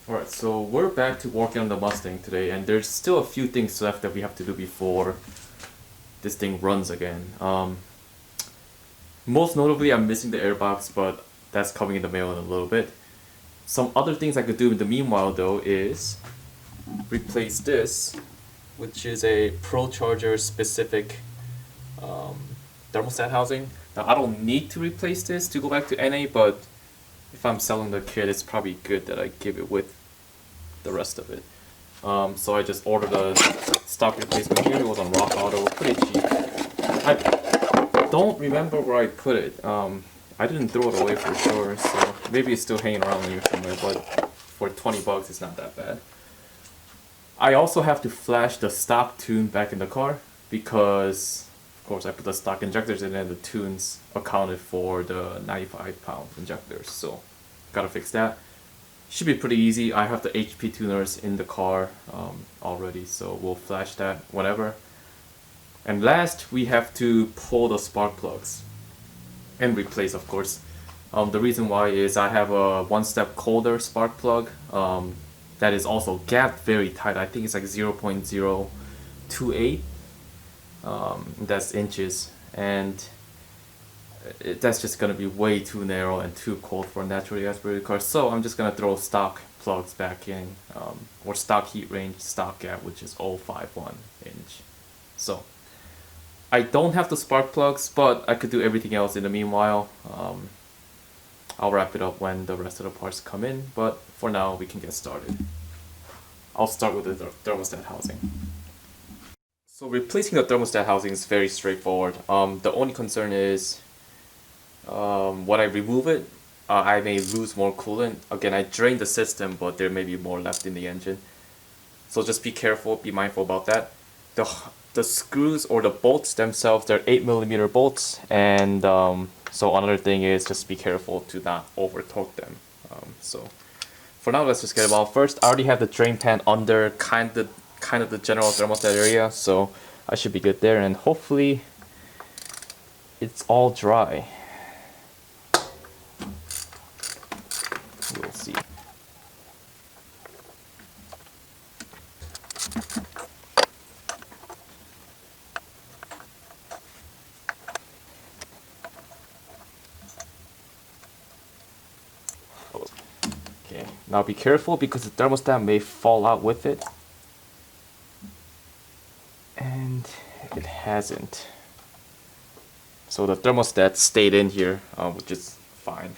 Alright, so we're back to working on the Mustang today, and there's still a few things left that we have to do before this thing runs again. Most notably, I'm missing the airbox, but that's coming in the mail in a little bit. Some other things I could do in the meanwhile, though, is replace this, which is a Pro Charger specific um, thermostat housing. Now, I don't need to replace this to go back to NA, but if I'm selling the kit, it's probably good that I give it with the rest of it. So I just ordered a stock replacement here. It was on Rock Auto. It was pretty cheap. I don't remember where I put it. I didn't throw it away for sure, so maybe it's still hanging around here somewhere, but for 20 bucks, it's not that bad. I also have to flash the stock tune back in the car because, of course, I put the stock injectors in and the tunes accounted for the 95-pound injectors, so gotta fix that. Should be pretty easy. I have the HP tuners in the car already, so we'll flash that whenever. And last, we have to pull the spark plugs and replace, of course. The reason why is I have a one-step colder spark plug that is also gapped very tight. I think it's like 0.028. That's inches, and that's just gonna be way too narrow and too cold for a naturally aspirated car. So I'm just gonna throw stock plugs back in, or stock heat range, stock gap, which is 0.51 inch. So I don't have the spark plugs, but I could do everything else in the meanwhile. I'll wrap it up when the rest of the parts come in, but for now we can get started. I'll start with the thermostat housing. So replacing the thermostat housing is very straightforward. The only concern is when I remove it, I may lose more coolant. Again, I drained the system, but there may be more left in the engine. So just be careful, be mindful about that. The screws or the bolts themselves, they're 8mm bolts, and so another thing is just be careful to not over torque them. So for now, let's just get it out. First, I already have the drain pan under kind of the general thermostat area, so I should be good there, and hopefully it's all dry. We'll see. Okay, now be careful because the thermostat may fall out with it. And it hasn't. So the thermostat stayed in here, which is fine.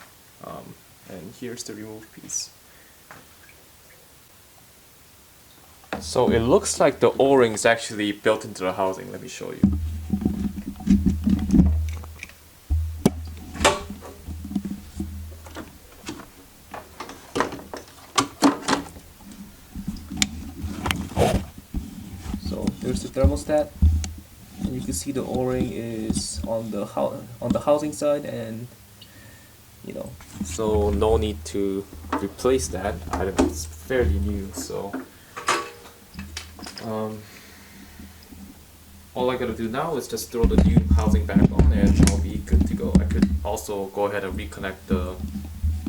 And here's the remove piece. So it looks like the O-ring is actually built into the housing. Let me show you. So there's the thermostat, and you can see the O-ring is on the housing side, and so no need to replace that item. It's fairly new, so all I gotta do now is just throw the new housing back on and I'll be good to go. I could also go ahead and reconnect the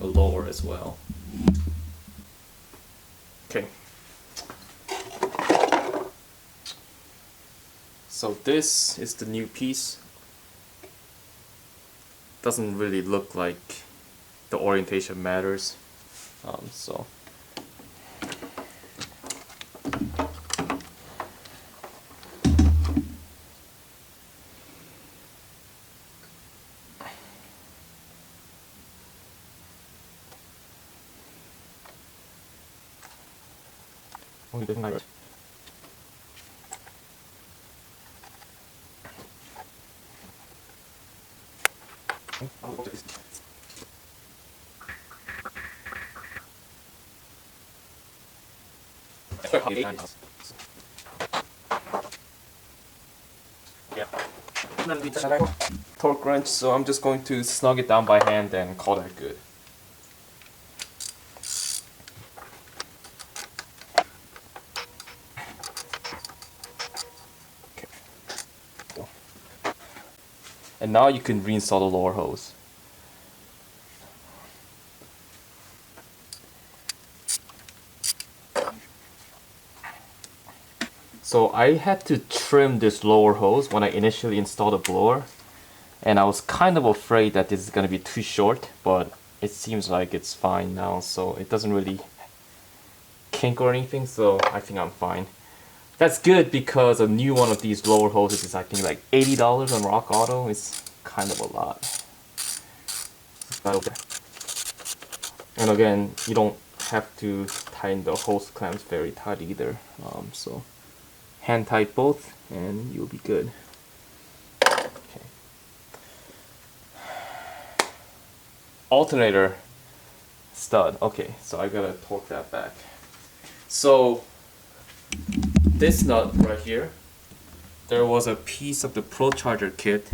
lower as well. Okay. So this is the new piece. Doesn't really look like the orientation matters. So only doesn't matter. Torque wrench, so I'm just going to snug it down by hand and call that good. Okay. And now you can reinstall the lower hose. So I had to trim this lower hose when I initially installed the blower, and I was kind of afraid that this is going to be too short, but it seems like it's fine now, so it doesn't really kink or anything, so I think I'm fine. That's good because a new one of these lower hoses is I think like $80 on Rock Auto. It's kind of a lot. And again, you don't have to tighten the hose clamps very tight either, so hand tight both and you'll be good. Okay. Alternator stud. Okay, so I gotta torque that back. So this nut right here, there was a piece of the Pro Charger kit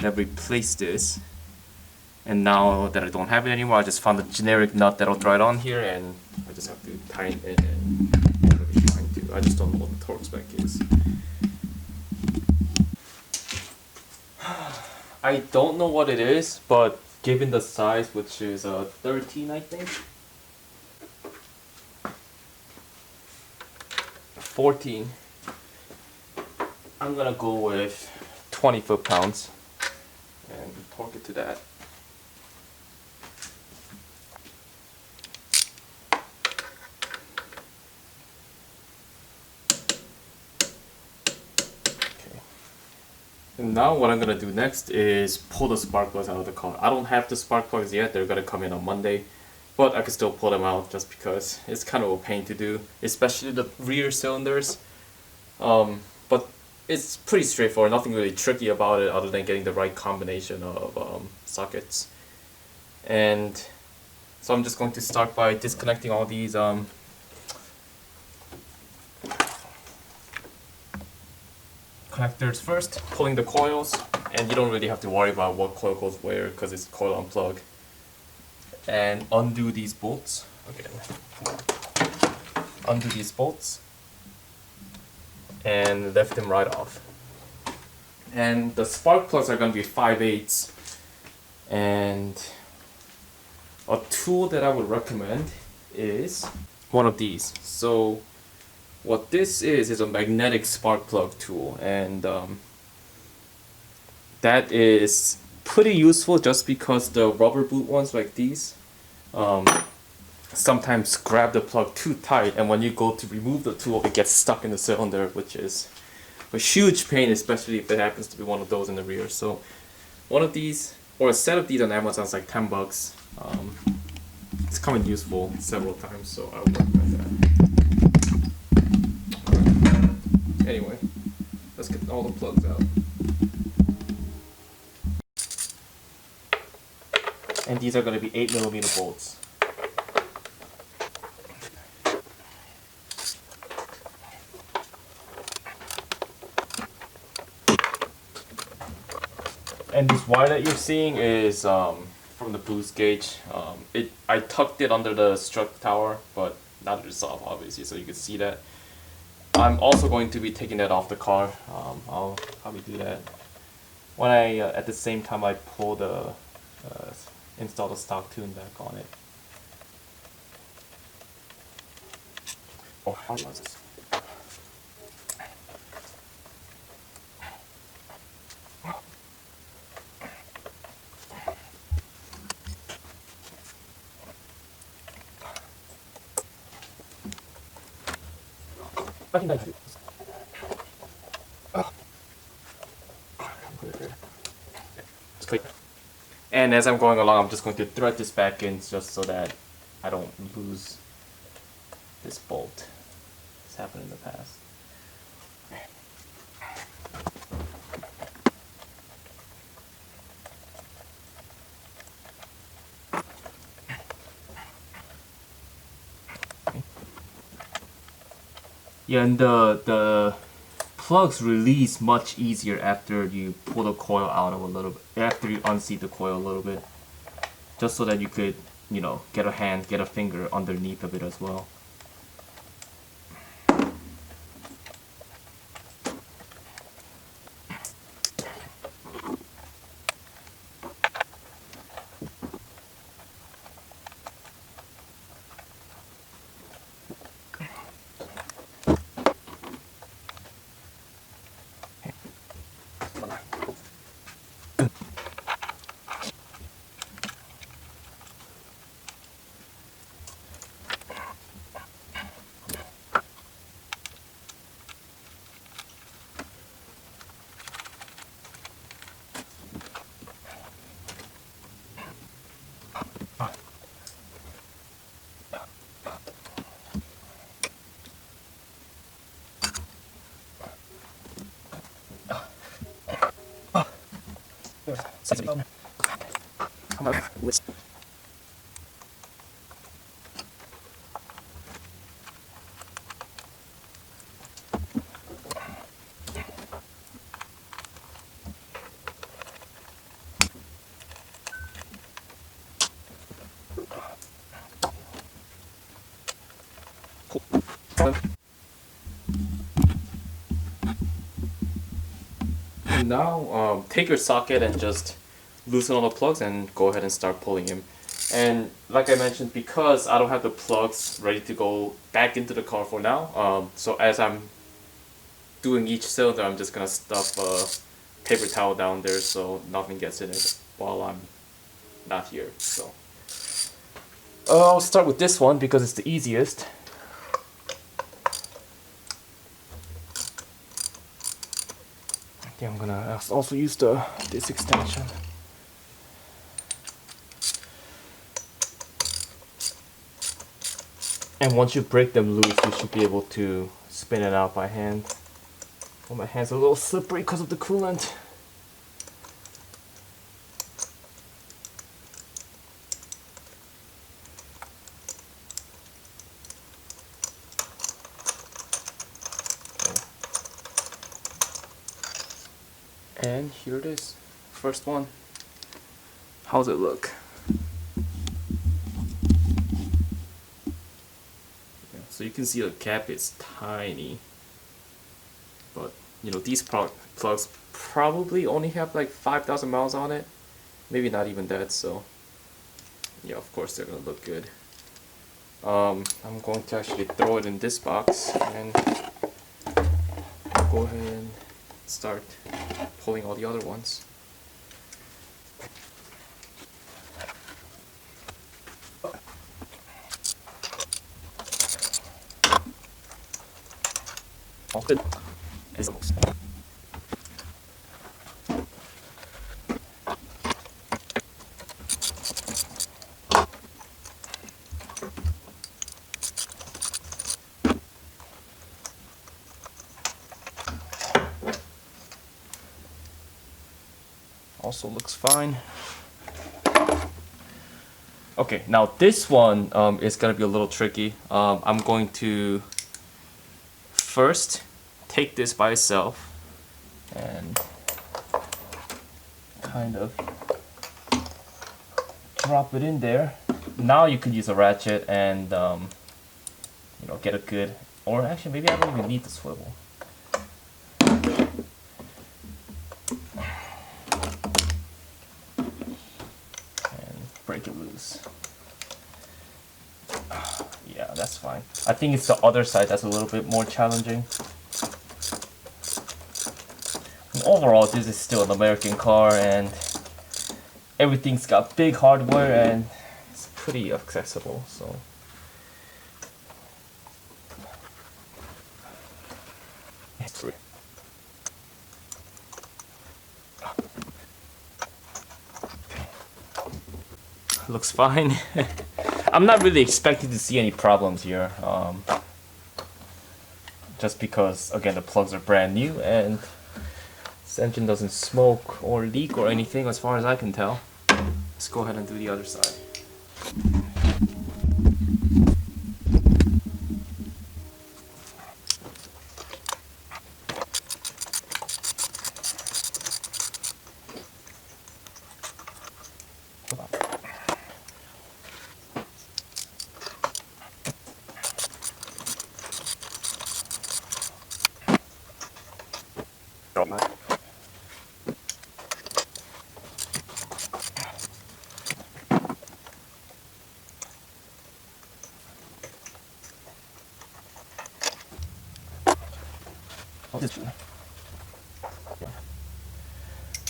that replaced this, and now that I don't have it anymore, I just found a generic nut that'll thread on here, and I just have to tighten it, and I'm really trying to. I just don't know what the torque spec is. I don't know what it is, but given the size, which is 13, I think, 14, I'm gonna go with 20 foot-pounds and torque it to that. Okay. And now what I'm gonna do next is pull the spark plugs out of the car. I don't have the spark plugs yet, they're gonna come in on Monday, but I can still pull them out just because it's kind of a pain to do, especially the rear cylinders. But it's pretty straightforward, nothing really tricky about it other than getting the right combination of sockets. And so I'm just going to start by disconnecting all these connectors first, pulling the coils, and you don't really have to worry about what coil goes where because it's coil unplug. And undo these bolts again. Undo these bolts and lift them right off. And the spark plugs are going to be 5/8. And a tool that I would recommend is one of these. So what this is a magnetic spark plug tool, and that is pretty useful just because the rubber boot ones like these sometimes grab the plug too tight, and when you go to remove the tool it gets stuck in the cylinder, which is a huge pain, especially if it happens to be one of those in the rear. So one of these, or a set of these on Amazon, is like $10. It's come in useful several times, so I would recommend that. Anyway, let's get all the plugs out. And these are going to be 8mm bolts. And this wire that you're seeing is from the boost gauge. I tucked it under the strut tower, but not yourself obviously, so you can see that. I'm also going to be taking that off the car. I'll probably do that when I at the same time I pull the install the stock tune back on it. Oh, how was this? And as I'm going along, I'm just going to thread this back in just so that I don't lose this bolt. It's happened in the past. Yeah, and the plugs release much easier after you pull the coil out of a little bit, after you unseat the coil a little bit, just so that you could, you know, get a hand, get a finger underneath of it as well. And now take your socket and just loosen all the plugs and go ahead and start pulling him. And like I mentioned, because I don't have the plugs ready to go back into the car for now, so as I'm doing each cylinder, I'm just gonna stuff a paper towel down there so nothing gets in it while I'm not here. So I'll start with this one because it's the easiest. I'm gonna also use this extension. And once you break them loose, you should be able to spin it out by hand. Well, my hands are a little slippery because of the coolant. Okay. And here it is, first one. How's it look? So you can see the cap is tiny, but you know these plugs probably only have like 5,000 miles on it, maybe not even that. So yeah, of course they're gonna look good. I'm going to actually throw it in this box and go ahead and start pulling all the other ones. Good. Also looks fine. Okay, now this one is gonna be a little tricky. I'm going to first take this by itself and kind of drop it in there. Now you could use a ratchet and you know, get a good, or actually maybe I don't even need the swivel. And break it loose. Yeah, that's fine. I think it's the other side that's a little bit more challenging. And overall, this is still an American car and everything's got big hardware and it's pretty accessible, so. Looks fine. I'm not really expecting to see any problems here, just because again the plugs are brand new and this engine doesn't smoke or leak or anything as far as I can tell. Let's go ahead and do the other side.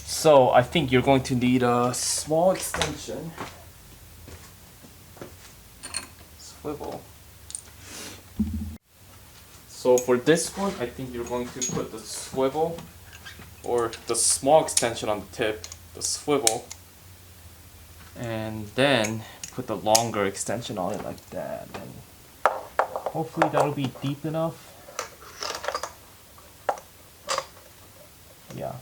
So I think you're going to need a small extension, swivel. So for this one, I think you're going to put the swivel or the small extension on the tip, the swivel, and then put the longer extension on it like that. And hopefully that'll be deep enough. Yeah.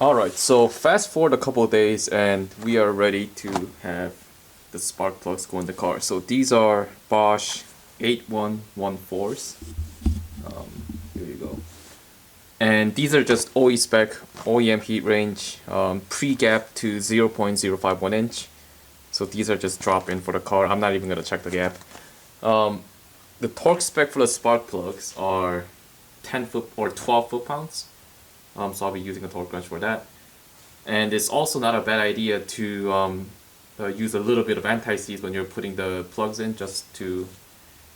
Alright, so fast forward a couple of days and we are ready to have the spark plugs go in the car. So these are Bosch 8114s. Here you go. And these are just OE spec, OEM heat range, pre-gap to 0.051 inch. So these are just drop in for the car. I'm not even going to check the gap. The torque spec for the spark plugs are 10 foot or 12 foot-pounds. So I'll be using a torque wrench for that. And it's also not a bad idea to use a little bit of anti-seize when you're putting the plugs in, just to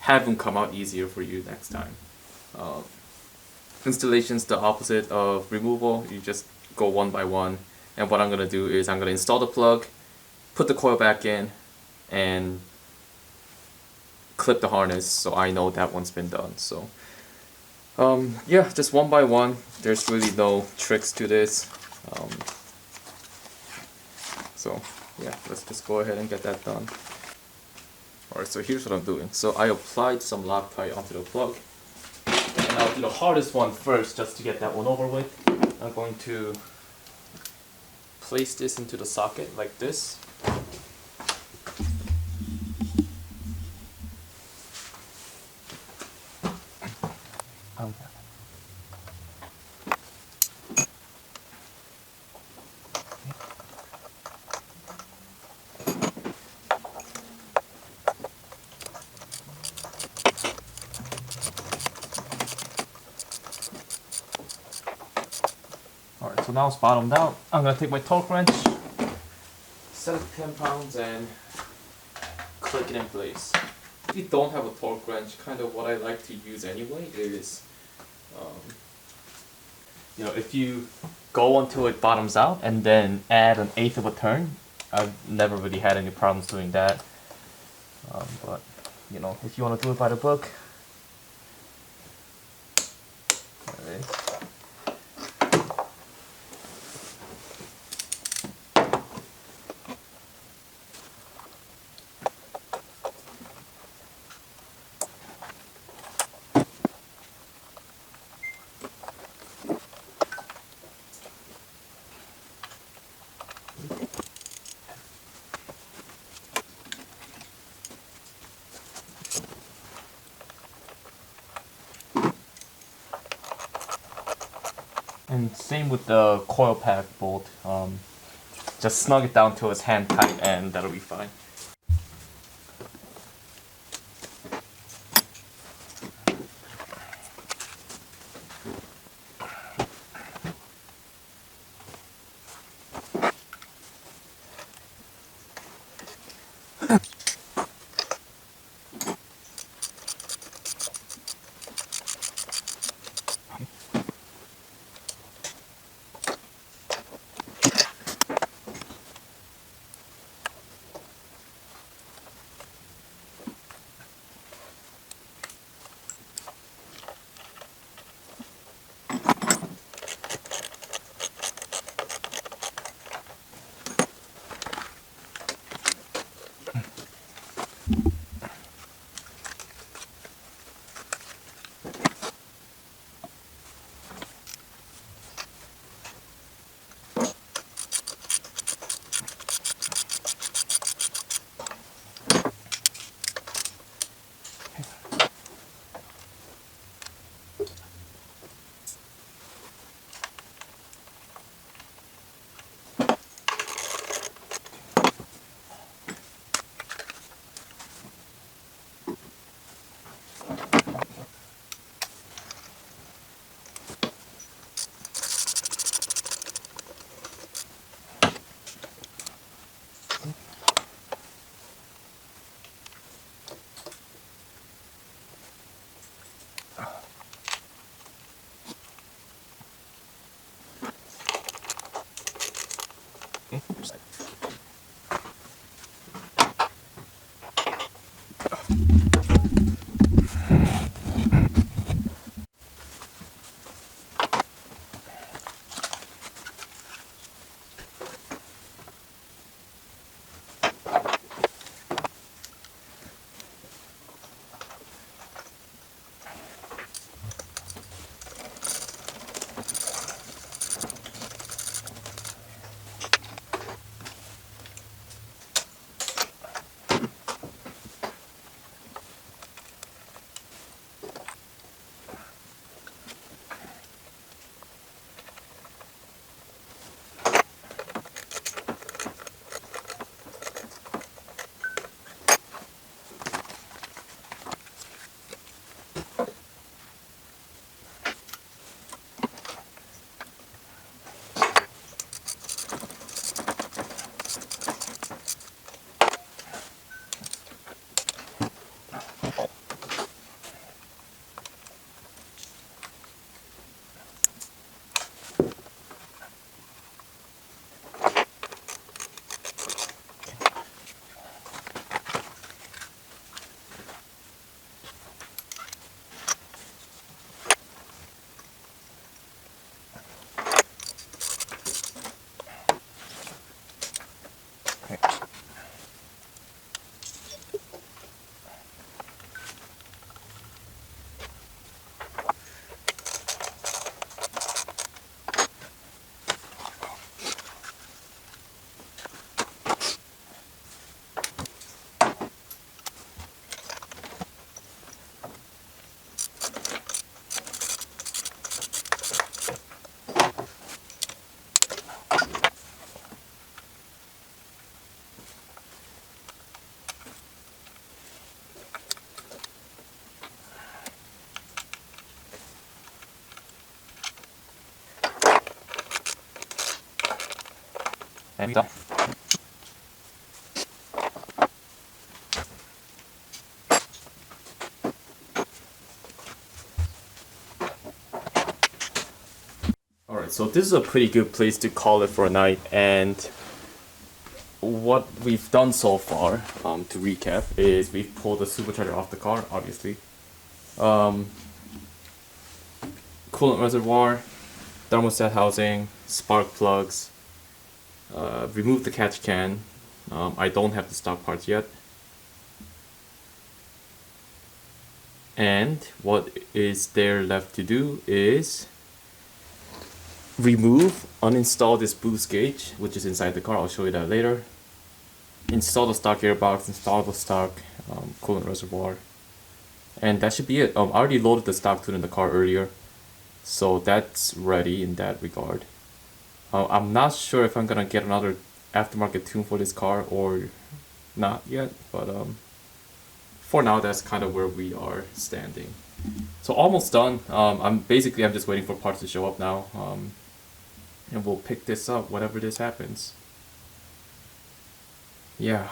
have them come out easier for you next time. Installation's the opposite of removal. You just go one by one. And what I'm going to do is I'm going to install the plug, put the coil back in, and clip the harness so I know that one's been done. So yeah, just one by one. There's really no tricks to this. So yeah, let's just go ahead and get that done. Alright, so here's what I'm doing. So I applied some Loctite onto the plug. And I'll do the hardest one first just to get that one over with. I'm going to place this into the socket like this. Alright, so now it's bottomed out. I'm going to take my torque wrench, set it to 10 pounds, and click it in place. If you don't have a torque wrench, kind of what I like to use anyway is, if you go until it bottoms out and then add an eighth of a turn. I've never really had any problems doing that. But, if you want to do it by the book, there it is. And same with the coil pack bolt. Just snug it down till it's hand tight and that'll be fine. And done. Alright, so this is a pretty good place to call it for a night, and what we've done so far, to recap, is we've pulled the supercharger off the car, obviously. Coolant reservoir, thermostat housing, spark plugs, remove the catch can. I don't have the stock parts yet. And what is there left to do is remove, uninstall this boost gauge, which is inside the car. I'll show you that later. Install the stock gearbox, install the stock coolant reservoir, and that should be it. I already loaded the stock tune in the car earlier, so that's ready in that regard. I'm not sure if I'm gonna get another aftermarket tune for this car or not yet, but for now that's kind of where we are standing. So almost done. I'm just waiting for parts to show up now, and we'll pick this up whenever this happens. Yeah.